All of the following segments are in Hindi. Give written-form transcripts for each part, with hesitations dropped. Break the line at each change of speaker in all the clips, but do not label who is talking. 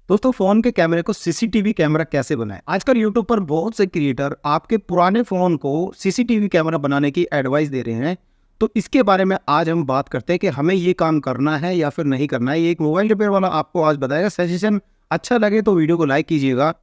दोस्तों फोन के कैमरे को सीसीटीवी कैमरा कैसे बनाएं? आजकल यूट्यूब पर बहुत से क्रिएटर आपके पुराने फोन को सीसीटीवी कैमरा बनाने की एडवाइस दे रहे हैं। तो इसके बारे में आज हम बात करते हैं कि हमें ये काम करना है या फिर नहीं करना है। ये एक मोबाइल रिपेयर वाला आपको आज बताएगा। सजेशन अच्छा लगे तो वीडियो को लाइक कीजिएगा।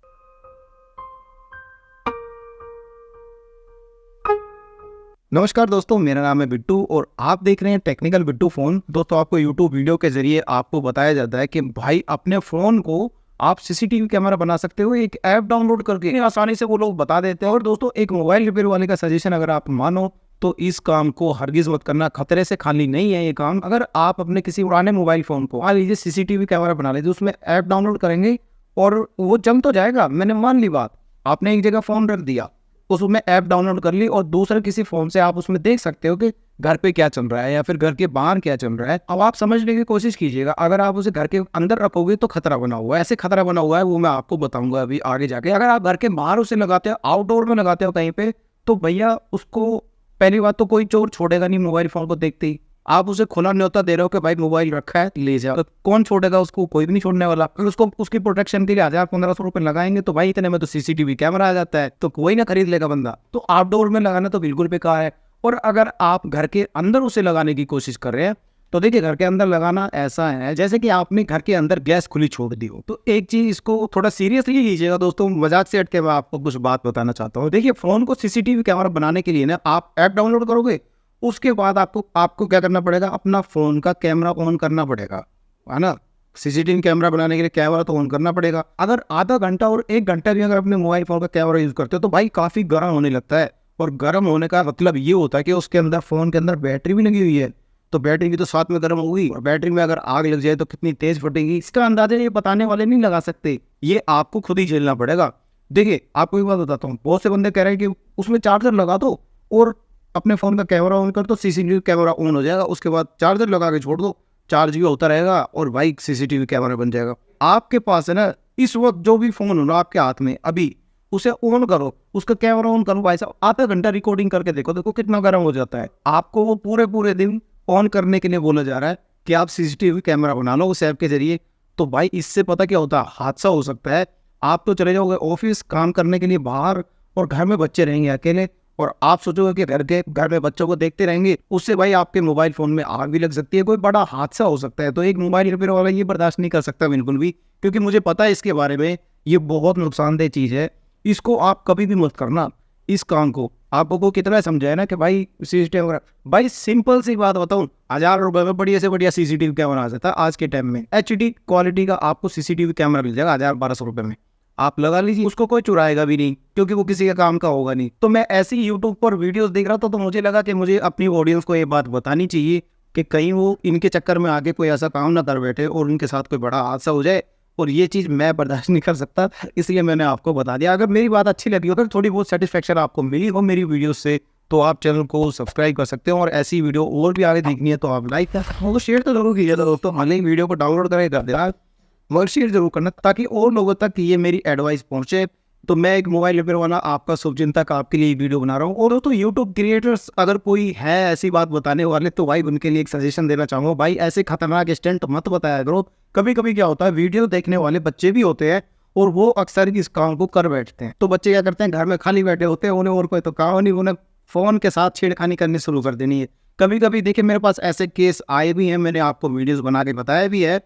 नमस्कार दोस्तों, मेरा नाम है बिट्टू और आप देख रहे हैं टेक्निकल बिट्टू फोन। दोस्तों आपको यूट्यूब वीडियो के जरिए आपको बताया जाता है कि भाई अपने फोन को आप सीसीटीवी कैमरा बना सकते हो एक ऐप डाउनलोड करके। आसानी से वो लोग बता देते हैं। और दोस्तों एक मोबाइल रिपेयर वाले का सजेशन अगर आप मानो तो इस काम को हरगिज मत करना, खतरे से खाली नहीं है ये काम। अगर आप अपने किसी पुराने मोबाइल फोन को मान लीजिए सीसीटीवी कैमरा बना लीजिए, उसमें ऐप डाउनलोड करेंगे और वो जम तो जाएगा। मैंने मान ली बात, आपने एक जगह फोन रख दिया, उसमें ऐप डाउनलोड कर ली और दूसरे किसी फोन से आप उसमें देख सकते हो कि घर पे क्या चल रहा है या फिर घर के बाहर क्या चल रहा है। अब आप समझने की कोशिश कीजिएगा। अगर आप उसे घर के अंदर रखोगे तो खतरा बना हुआ है। ऐसे खतरा बना हुआ है वो मैं आपको बताऊंगा अभी आगे जाके। अगर आप घर के बाहर उसे लगाते हो, आउटडोर में लगाते हो कहीं पे, तो भैया उसको पहली बात तो कोई चोर छोड़ेगा नहीं। मोबाइल फोन को देखते ही आप उसे खुला न्योता दे रहे हो कि भाई मोबाइल रखा है ले जाओ, तो कौन छोड़ेगा उसको? कोई भी नहीं छोड़ने वाला। फिर उसको उसकी प्रोटेक्शन के लिए 1000-1500 रुपए लगाएंगे तो भाई इतने में तो सीसीटीवी कैमरा आ जाता है, तो कोई ना खरीद लेगा बंदा। तो आउटडोर में लगाना तो बिल्कुल बेकार है। और अगर आप घर के अंदर उसे लगाने की कोशिश कर रहे हैं तो देखिए, घर के अंदर लगाना ऐसा है जैसे कि आपने घर के अंदर गैस खुली छोड़ दी हो। तो एक चीज इसको थोड़ा सीरियसली लीजिएगा दोस्तों, मजाक से हट के मैं आपको कुछ बात बताना चाहता हूँ। देखिए फोन को सीसीटीवी कैमरा बनाने के लिए ना आप ऐप डाउनलोड करोगे, उसके बाद आपको क्या करना पड़ेगा, अपना फोन का कैमरा ऑन करना पड़ेगा, है ना। सीसीटीवी कैमरा बनाने के लिए कैमरा तो ऑन करना पड़ेगा। अगर आधा घंटा और 1 घंटा भी अगर अपने मोबाइल फोन का कैमरा यूज करते हो तो भाई काफी गर्म होने लगता है। और गर्म होने का मतलब ये होता है कि उसके अंदर फोन के अंदर बैटरी भी लगी हुई है, तो बैटरी भी तो साथ में गर्म होगी। और बैटरी में अगर आग लग जाए तो कितनी तेज फटेगी, इसका अंदाजा ये बताने वाले नहीं लगा सकते। ये आपको खुद ही झेलना पड़ेगा। देखिए आपको एक बात बताता हूँ, बहुत से बंदे कह रहे हैं कि उसमें चार्जर लगा दो और अपने फोन का कैमरा ऑन कर दो, सीसीटीवी कैमरा ऑन हो जाएगा। उसके बाद चार्जर लगा के छोड़ दो, चार्ज भी होता रहेगा और भाई सीसीटीवी कैमरा बन जाएगा। आपके पास है ना इस वक्त जो भी फोन हो ना आपके हाथ में, अभी उसे ऑन करो, उसका कैमरा ऑन करो भाई साहब, आधा घंटा रिकॉर्डिंग करके देखो, देखो कितना गर्म हो जाता है। आपको वो पूरे दिन ऑन करने के लिए बोला जा रहा है कि आप सीसीटीवी कैमरा बना लो उस ऐप के जरिए। तो भाई इससे पता क्या होता है, हादसा हो सकता है। आप तो चले जाओगे ऑफिस काम करने के लिए बाहर और घर में बच्चे रहेंगे अकेले, और आप सोचोगे कि घर में बच्चों को देखते रहेंगे, उससे भाई आपके मोबाइल फोन में आग भी लग सकती है, कोई बड़ा हादसा हो सकता है। तो एक मोबाइल रिपेयर वाला ये बर्दाश्त नहीं कर सकता बिल्कुल भी, क्योंकि मुझे पता है इसके बारे में, ये बहुत नुकसानदेह चीज है। इसको आप कभी भी मत करना। इस काम को आपको कितना समझाया ना कि भाई सीसीटीवी, भाई सिंपल सी बात बताऊं, 1000 रुपए में बढ़िया से बढ़िया सीसीटीवी कैमरा आ जाता है आज के टाइम में। HD क्वालिटी का आपको सीसीटीवी कैमरा मिल जाएगा 1000-1200 रुपए में। आप लगा लीजिए, उसको कोई चुराएगा भी नहीं क्योंकि वो किसी का काम का होगा नहीं। तो मैं ऐसी यूट्यूब पर वीडियोस देख रहा था तो मुझे लगा कि मुझे अपनी ऑडियंस को ये बात बतानी चाहिए कि कहीं वो इनके चक्कर में आगे कोई ऐसा काम ना कर बैठे और उनके साथ कोई बड़ा हादसा हो जाए। और ये चीज़ मैं बर्दाश्त नहीं कर सकता, इसलिए मैंने आपको बता दिया। अगर मेरी बात अच्छी लगी हो, अगर थोड़ी बहुत सेटिस्फेक्शन आपको मिली हो मेरी वीडियो से, तो आप चैनल को सब्सक्राइब कर सकते हो। और ऐसी वीडियो और भी आगे देखनी है तो आप लाइक कर सकते हो, शेयर तो जरूर कीजिए दोस्तों। हालांकि वीडियो को डाउनलोड करें कर देना, मगर शेयर जरूर करना ताकि और लोगों तक ये मेरी एडवाइस पहुंचे। तो मैं एक मोबाइल रिपेयर वाला आपका शुभचिंतक आपके लिए वीडियो बना रहा हूँ। और तो यूट्यूब क्रिएटर्स अगर कोई है ऐसी बात बताने वाले तो भाई उनके लिए एक सजेशन देना चाहूँगा, भाई ऐसे खतरनाक स्टंट मत बताया करो। कभी कभी क्या होता है, वीडियो देखने वाले बच्चे भी होते हैं और वो अक्सर इस काम को कर बैठते हैं। तो बच्चे क्या करते हैं, घर में खाली बैठे होते हैं, उन्हें और कोई तो काम नहीं, उन्हें फोन के साथ छेड़खानी करनी शुरू कर देनी है। कभी कभी देखिए मेरे पास ऐसे केस आए भी हैं, मैंने आपको वीडियोज बना के बताया भी है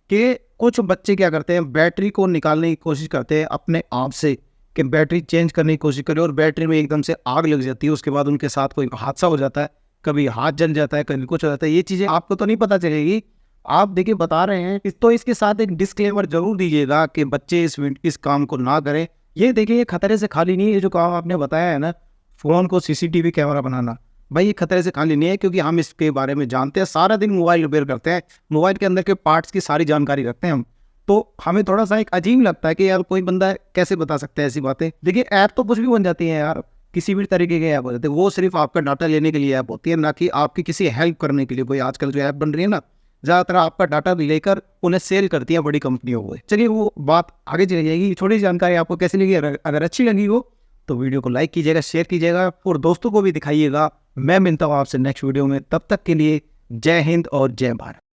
कि कुछ बच्चे क्या करते हैं, बैटरी को निकालने की कोशिश करते हैं अपने आप से, कि बैटरी चेंज करने की कोशिश करें और बैटरी में एकदम से आग लग जाती है। उसके बाद उनके साथ कोई हादसा हो जाता है, कभी हाथ जल जाता है, कभी कुछ हो जाता है। ये चीज़ें आपको तो नहीं पता चलेगी, आप देखिए बता रहे हैं। तो इसके साथ एक डिस्क्लेमर जरूर दीजिएगा कि बच्चे इस काम को ना करें। ये देखिए ये खतरे से खाली नहीं है, जो काम आपने बताया है ना फ़ोन को सीसीटीवी कैमरा बनाना, भाई ये खतरे से खाली नहीं है। क्योंकि हम इसके बारे में जानते हैं, सारा दिन मोबाइल रिपेयर करते हैं, मोबाइल के अंदर के पार्ट्स की सारी जानकारी रखते हैं हम। तो हमें थोड़ा सा एक अजीब लगता है कि यार कोई बंदा कैसे बता सकता है ऐसी बातें। देखिए ऐप तो कुछ भी बन जाती है यार, किसी भी तरीके के ऐप हो जाते हैं, वो सिर्फ आपका डाटा लेने के लिए ऐप होती है, ना कि आपकी किसी हेल्प करने के लिए। कोई आजकल जो ऐप बन रही है ना, ज़्यादातर आपका डाटा लेकर उन्हें सेल करती है बड़ी कंपनियों को। चलिए वो बात आगे चली जाएगी। छोटी जानकारी आपको कैसी लगी, अगर अच्छी लगी हो तो वीडियो को लाइक कीजिएगा, शेयर कीजिएगा और दोस्तों को भी दिखाइएगा। मैं मिलता हूँ आपसे नेक्स्ट वीडियो में, तब तक के लिए जय हिंद और जय भारत।